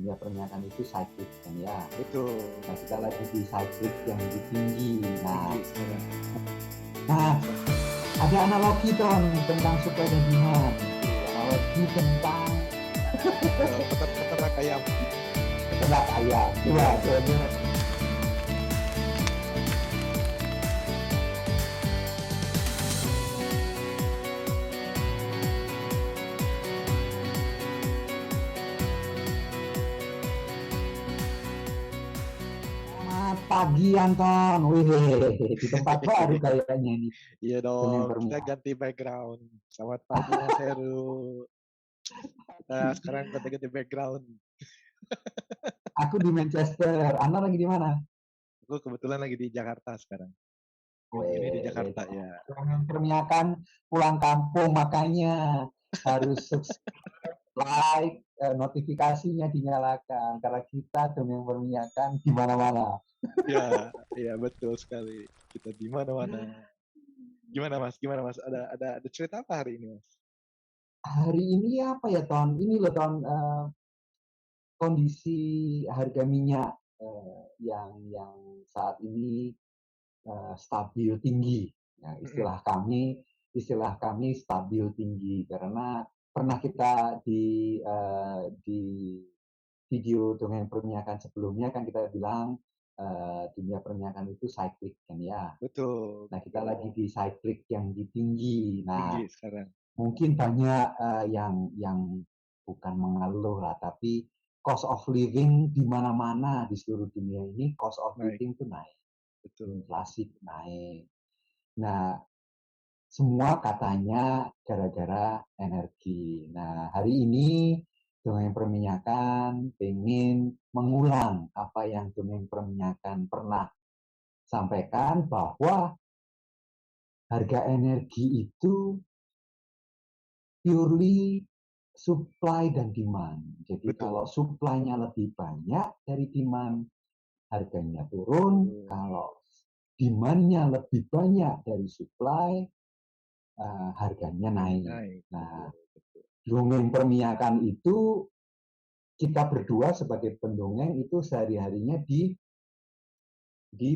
dunia perminyakan itu cyclic kan ya. Betul. Nah, kita lagi di cyclic yang lebih tinggi. Tinggi sekarang. Nah, ada analogi tentang supply dan demand. Analogi tentang Peternak ayam. peternak ayam. Coba. Selamat pagi Anton. Wih, di tempat baru kayaknya ini. Iya Dengan dong, kita perminyakan. ganti background. Selamat pagi Mas Heru. Kita sekarang ganti background. Aku di Manchester. Anda lagi di mana? Aku kebetulan lagi di Jakarta sekarang. Minggu ini di Wih, Jakarta ya. dengan perminyakan pulang kampung makanya harus like, notifikasinya dinyalakan karena kita domain perminyakan di mana-mana. Ya, ya betul sekali. Kita di mana-mana. Gimana Mas? Gimana Mas? Ada cerita apa hari ini Mas? Hari ini apa ya Ton? Ini loh Ton, kondisi harga minyak yang saat ini stabil tinggi. Nah, istilah kami stabil tinggi karena pernah kita di video dengan perminyakan sebelumnya kan kita bilang dunia perminyakan itu cyclic kan ya. Betul, Nah, kita betul. lagi di cyclic yang tinggi. Nah, Tinggi sekarang. mungkin banyak yang bukan mengeluh lah, tapi cost of living di mana-mana di seluruh dunia ini cost of Naik, living itu naik, betul. inflasi naik. Nah, semua katanya gara-gara energi. Nah, hari ini domain perminyakan ingin mengulang apa yang domain perminyakan pernah sampaikan bahwa harga energi itu purely supply dan demand. Jadi kalau Betul. supply-nya lebih banyak dari demand, harganya turun. Betul. Kalau demand-nya lebih banyak dari supply, harganya Harganya naik. naik. Nah, Betul, betul. dongeng perminyakan itu kita berdua sebagai pendongeng itu sehari-harinya di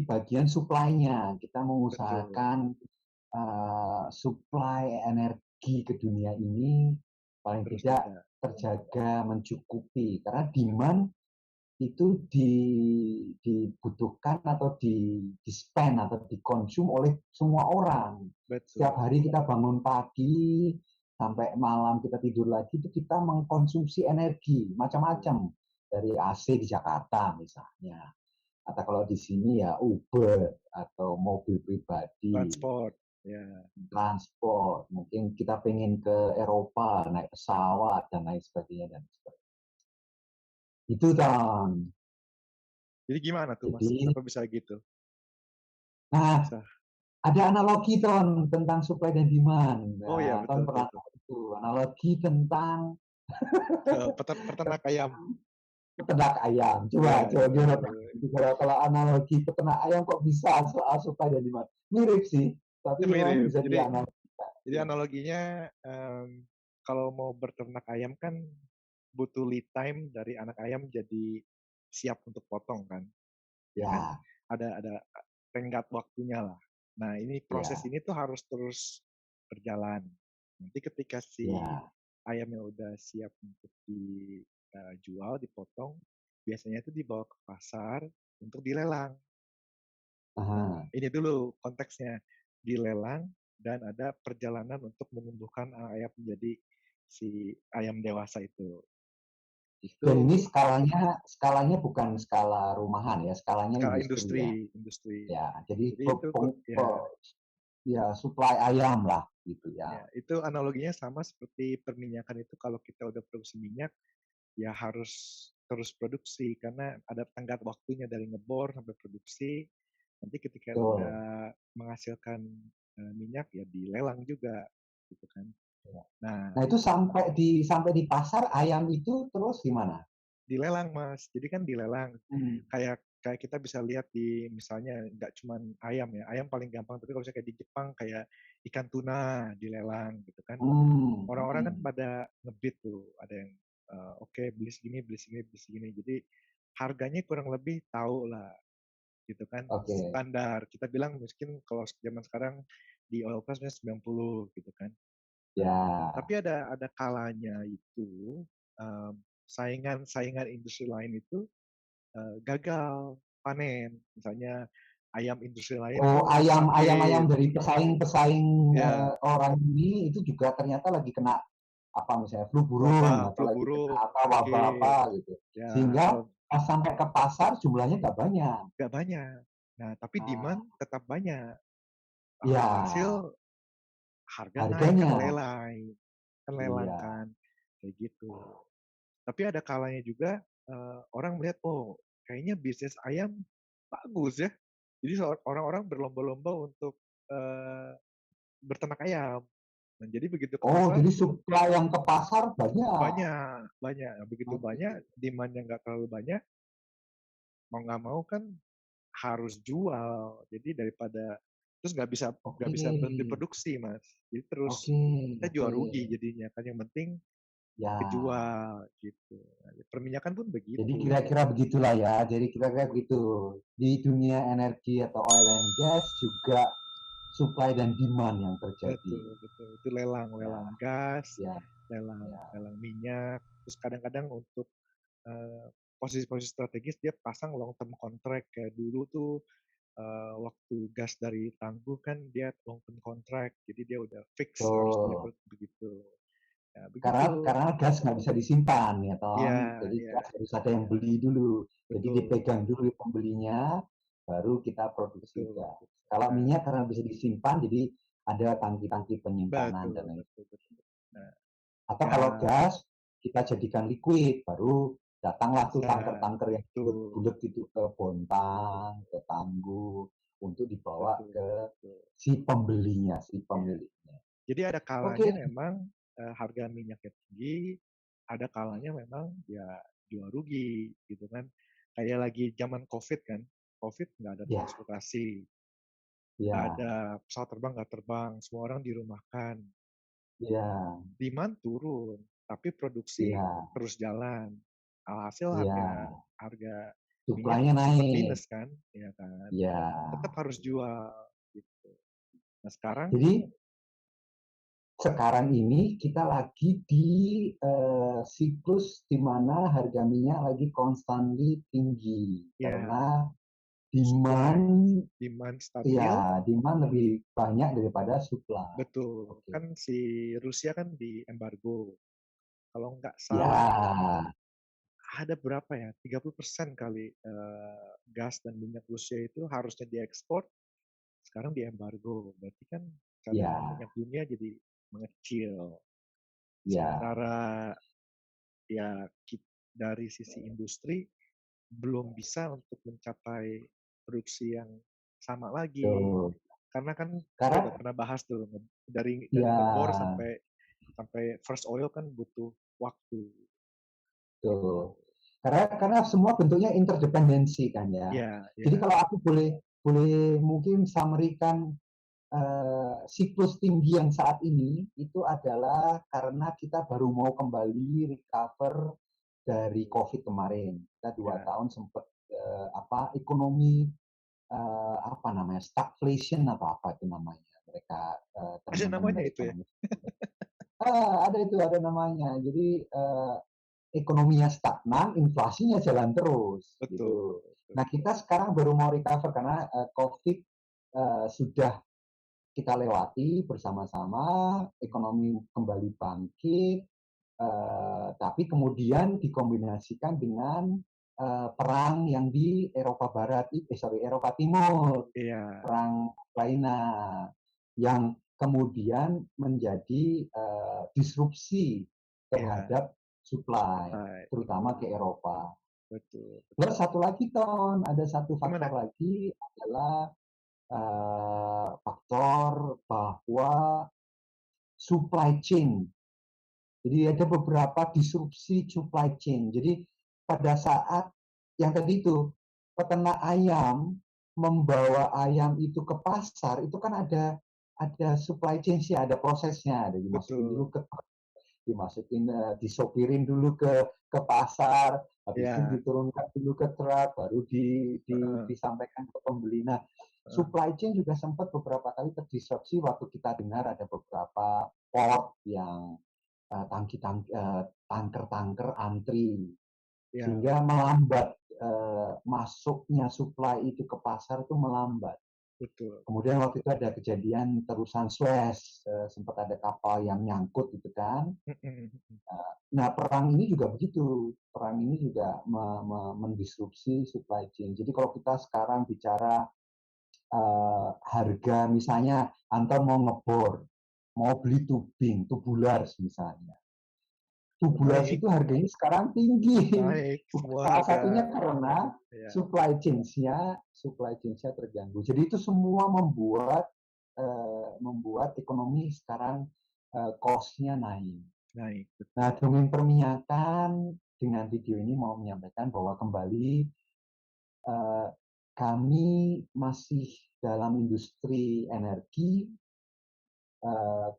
bagian supply-nya. Kita Betul. mengusahakan supply energi ke dunia ini paling Terus tidak ada. terjaga mencukupi karena demand itu dibutuhkan atau di spend atau dikonsum oleh semua orang. Setiap Betul. hari kita bangun pagi sampai malam kita tidur lagi itu kita mengkonsumsi energi macam-macam dari AC di Jakarta misalnya atau kalau di sini ya Uber atau mobil pribadi, Transport. Ya. transport, mungkin kita pengen ke Eropa naik pesawat dan lain sebagainya dan sebagainya. Itu Tom. Jadi gimana tuh Mas? Jadi, Kenapa bisa gitu? nah Bisa. ada analogi Ton tentang supply dan demand. Oh ya, Nah, Ton betul, betul, pernah betul. tahu itu analogi tentang Peternak ayam. peternak ayam. Coba, Ya, coba ya, gimana betul, Ton? betul. Jadi kalau analogi peternak ayam kok bisa soal supply dan demand? Mirip sih, tapi Itu memang mirip. bisa Jadi, dianalogikan. jadi analoginya kalau mau berternak ayam kan butuh lead time dari anak ayam jadi siap untuk potong kan, ya kan? Ya, Ada tenggat waktunya lah. Nah ini proses ya, ini tuh harus terus berjalan. Nanti ketika si ya. ayamnya udah siap untuk dijual, dipotong, biasanya itu dibawa ke pasar untuk dilelang. Nah, Aha. ini dulu konteksnya, dilelang dan ada perjalanan untuk menumbuhkan ayam menjadi si ayam dewasa itu. Dan Itu ini skalanya bukan skala rumahan ya, skalanya skala industri ya. industri. Ya, jadi Jadi itu ya, ya supply ayam lah gitu ya. ya itu analoginya sama seperti perminyakan itu kalau kita udah produksi minyak ya harus terus produksi karena ada tenggat waktunya dari ngebor sampai produksi. Nanti ketika Betul. udah menghasilkan minyak ya dilelang juga gitu kan. Nah, Nah, itu sampai di pasar ayam itu terus gimana? dilelang Mas. Jadi kan dilelang. Hmm. Kayak kayak kita bisa lihat di misalnya nggak cuma ayam ya. Ayam paling gampang tapi kalau misalnya kayak di Jepang kayak ikan tuna dilelang gitu kan. Hmm. Orang-orang kan Hmm. pada ngebit tuh, ada yang Oke, beli segini, beli segini, beli segini. Jadi harganya kurang lebih tahu lah, gitu kan, Oke. standar. Kita bilang mungkin kalau zaman sekarang di oil price misalnya 90 gitu kan. Ya. Tapi ada kalanya itu saingan industri lain itu gagal panen. Misalnya ayam industri lain Oh, tuh ayam-ayam sakit, dari pesaing-pesaing ya orang ini itu juga ternyata lagi kena apa misalnya flu burung wabah, atau flu lagi kena burung, apa wabah apa sakit, gitu. ya Sehingga atau pas sampai ke pasar jumlahnya nggak banyak. nggak banyak. Nah, tapi Nah, demand tetap banyak. ya Alhasil harga naik kan harganya. lelang Iya. kan, kayak gitu. Tapi ada kalanya juga orang melihat, oh kayaknya bisnis ayam bagus ya. Jadi orang-orang berlomba-lomba untuk eh, berternak ayam. Dan jadi begitu ke Oh, pasar jadi supply yang ke pasar banyak. banyak, banyak. Nah, begitu Oke. banyak, demandnya nggak terlalu banyak, mau nggak mau kan harus jual. Jadi daripada terus nggak Oke. bisa berhenti produksi mas. Jadi terus Oke. kita Oke. jual rugi jadinya kan yang penting Ya. kejual gitu. Nah, perminyakan pun Jadi begitu. kira-kira begitulah ya. Jadi kira-kira begitu. Di dunia energi atau oil and gas juga supply dan demand yang terjadi. Betul, betul. Itu lelang, Ya, lelang gas, ya, lelang, ya. lelang minyak. Terus kadang-kadang untuk eh, posisi-posisi strategis dia pasang long term contract kayak dulu tuh waktu gas dari tangguh kan dia long term contract, jadi dia udah fix harus Betul. deliver begitu. Ya begitu. Karena gas nggak bisa disimpan ya Iya, toh. Jadi iya, gas harus ada yang beli dulu. Jadi betul, dipegang dulu pembelinya, baru kita produksi betul, gas. betul. Kalau Nah, minyak karena bisa disimpan, jadi ada tangki-tangki penyimpanan dan betul, lain. betul, betul. Nah, Atau ya kalau gas kita jadikan liquid, baru datanglah tuh bisa, tanker-tanker yang betul, bulat itu ke Bontang, ke Tangguh untuk dibawa betul, ke betul. si pembelinya, si Ya. pemiliknya. Jadi ada Oke, kalanya memang harga minyaknya tinggi, ada kalanya memang ya jual rugi gitu kan. Kayak lagi zaman COVID kan, COVID nggak ada ya, transportasi, nggak ya, ada pesawat terbang nggak terbang, semua orang dirumahkan, ya, demand turun, tapi produksi ya, terus jalan. Alhasil harga ya. harga minyak Suplainya sempat naik. minus kan, ya kan. Ya. Tetap harus jual gitu. Nah sekarang Jadi sekarang ini kita lagi di siklus di mana harga minyak lagi constantly tinggi ya karena supply, demand demand stabil. ya demand lebih banyak daripada supply. Betul, Oke. kan si Rusia kan di embargo. Kalau nggak salah Ya, ada berapa ya? 30% kali gas dan minyak Rusia itu harusnya diekspor, sekarang di embargo. Berarti kan cadangan ya, minyak dunia jadi mengecil. ya. Sementara ya dari sisi industri belum bisa untuk mencapai produksi yang sama lagi. Tuh. Karena kan kita udah Karena pernah bahas tuh dari ngebor ya, sampai sampai first oil kan butuh waktu gitu. tuh. Karena semua bentuknya interdependensi kan ya. Ya, Jadi ya, kalau aku boleh boleh mungkin summary-kan siklus tinggi yang saat ini itu adalah karena kita baru mau kembali recover dari betul. COVID kemarin. Kita dua Ya, tahun sempat ekonomi apa namanya stagflation atau apa itu namanya mereka ada teman-teman namanya dari itu ya. ekonomi. Ada itu ada namanya. Jadi ekonominya stagnan, inflasinya jalan terus Betul, gitu. betul. Nah kita sekarang baru mau recover karena COVID sudah kita lewati bersama-sama, ekonomi kembali bangkit, tapi kemudian dikombinasikan dengan perang yang di Eropa Barat, Eropa Timur, Iya, perang Ukraina, yang kemudian menjadi disrupsi iya, terhadap supply, supply, terutama betul, ke Eropa. betul, Plus betul. satu lagi, Ton, ada satu faktor Gimana? lagi adalah faktor bahwa supply chain. Jadi ada beberapa disrupsi supply chain. Jadi pada saat yang tadi itu peternak ayam membawa ayam itu ke pasar itu kan ada supply chain sih, ada prosesnya, ada dimasukin dulu Betul, ke dimasukin, disopirin dulu ke pasar, habis itu Ya, diturunkan dulu ke truk, baru heeh, disampaikan ke pembeli. Nah, heeh, supply chain juga sempat beberapa kali terdisrupsi waktu kita dengar ada beberapa port yang tanker-tanker antri, ya, sehingga melambat, masuknya supply itu ke pasar itu melambat. betul. Kemudian waktu itu ada kejadian terusan Suez, sempat ada kapal yang nyangkut gitu kan. Mhm, mhm. Nah, perang ini juga begitu. Perang ini juga mendisrupsi supply chain. Jadi kalau kita sekarang bicara harga, misalnya Anton mau ngebor, mau beli tubing, tubulars misalnya. Tubulars Naik, itu harganya sekarang tinggi. naik, semua Salah harga, satunya karena ya, supply chain-nya terganggu. Jadi itu semua membuat ekonomi sekarang cost-nya naik. naik, Nah, betul. dongeng perminyakan dengan video ini mau menyampaikan bahwa kembali eh, kami masih dalam industri energi.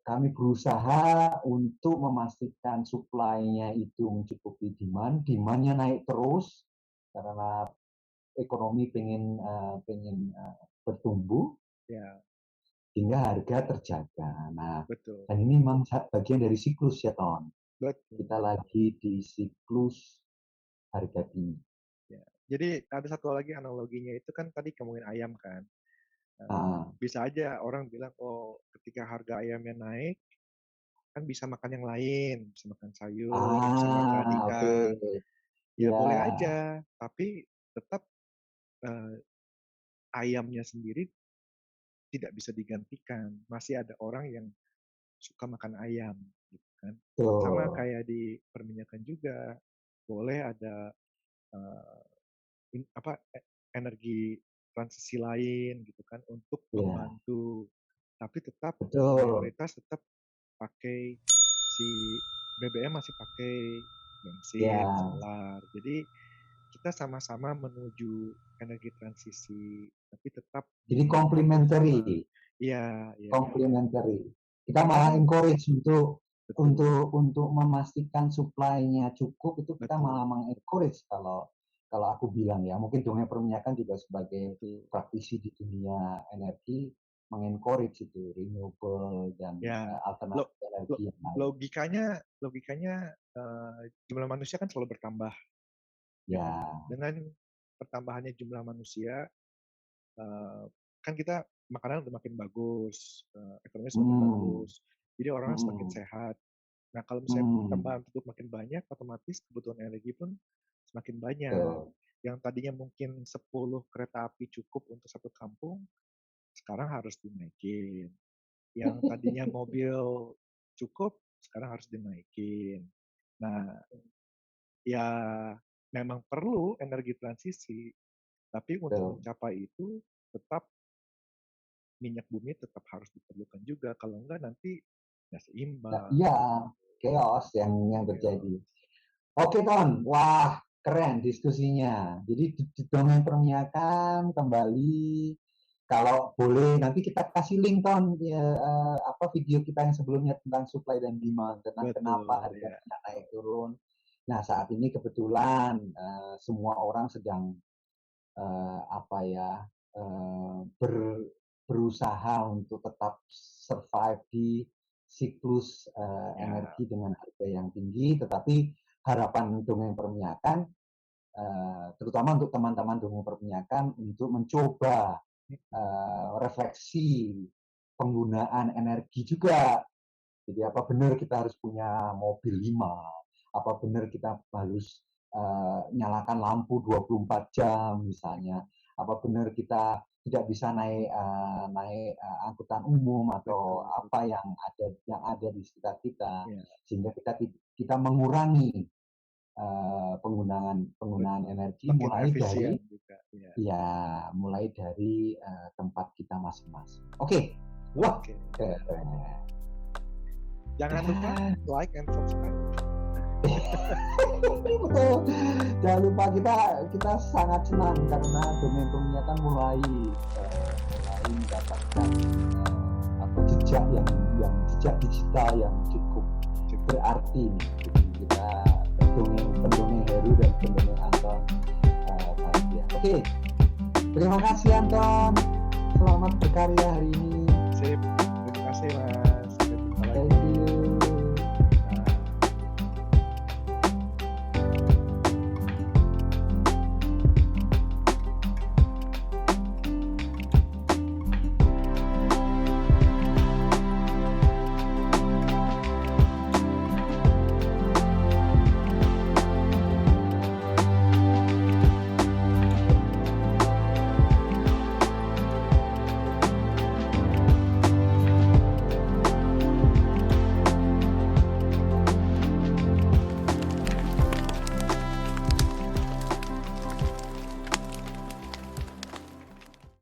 Kami berusaha untuk memastikan supply-nya itu mencukupi demand, demand-nya naik terus karena ekonomi pengen bertumbuh Ya, hingga harga terjaga. Nah, betul, dan ini memang bagian dari siklus ya, Ton. betul. Kita lagi di siklus harga tinggi. Ya. Jadi ada satu lagi analoginya itu kan tadi ngomongin ayam kan. Ah, Bisa aja orang bilang, oh ketika harga ayamnya naik, kan bisa makan yang lain, bisa makan sayur, bisa makan oke. ikan. Ya Ya, boleh aja, tapi tetap eh, ayamnya sendiri tidak bisa digantikan. Masih ada orang yang suka makan ayam, gitu kan. Sama tuh. kayak di perminyakan juga, boleh ada eh, energi transisi lain gitu kan untuk Ya, membantu, tapi tetap betul. mayoritas tetap pakai si BBM masih pakai bensin, Ya, solar. Jadi kita sama-sama menuju energi transisi, tapi tetap jadi demandnya bersama. complementary. Iya, iya, iya, iya. Complementary. Kita malah Gimana? encourage untuk Betul, memastikan supply-nya cukup, itu kita betul, malah mengencourage kalau kalau aku bilang ya, mungkin dunia perminyakan juga sebagai betul. praktisi di dunia energi mengencourage itu renewable dan Ya, lo, alternatif lo- energi yang lain. logikanya jumlah manusia kan selalu bertambah, ya kan? Ya, Dengan pertambahannya jumlah manusia, eh, kan kita makanan udah makin bagus, ekonomi semakin hmm, bagus, jadi orang semakin hmm, sehat. Nah, kalau misalnya hmm, pertambahan penduduk makin banyak, otomatis kebutuhan energi pun semakin banyak. betul. Yang tadinya mungkin 10 kereta api cukup untuk satu kampung, sekarang harus dinaikin. Yang tadinya mobil cukup, sekarang harus dinaikin. Nah, ya memang perlu energi transisi, tapi untuk Betul. mencapai itu tetap minyak bumi tetap harus diperlukan juga. Kalau enggak nanti nggak Nah, seimbang. iya, chaos yang Ya, terjadi. Oke, Ton. Wah, keren diskusinya. Jadi di domain perminyakan kembali, kalau boleh nanti kita kasih link, Ton, ya, apa video kita yang sebelumnya tentang supply dan demand, tentang kenapa betul harga ya. minyak naik turun. Nah, saat ini kebetulan semua orang sedang apa ya, berusaha untuk tetap survive di siklus Ya, energi dengan harga yang tinggi, tetapi harapan dongeng perminyakan, terutama untuk teman-teman dongeng perminyakan, untuk mencoba refleksi penggunaan energi juga. Jadi apa benar kita harus punya mobil 5? Apa benar kita harus nyalakan lampu 24 jam misalnya? Apa benar kita tidak bisa naik angkutan umum atau betul, apa betul. yang ada di sekitar kita, Ya, sehingga kita mengurangi penggunaan betul. energi Makin mulai dari efisien juga. Ya. tempat kita masing-masing. Oke, wah Oke. keren. Jangan lupa Ya, like and subscribe. betul. Jangan lupa kita sangat senang karena domain perminyakan mulai mendapatkan jejak jejak digital yang cukup berarti nih. Jadi kita pendongeng Heru dan pendongeng Anton bahagia. Oke, terima kasih Anton. Selamat berkarya hari ini. Sip, terima kasih Mas.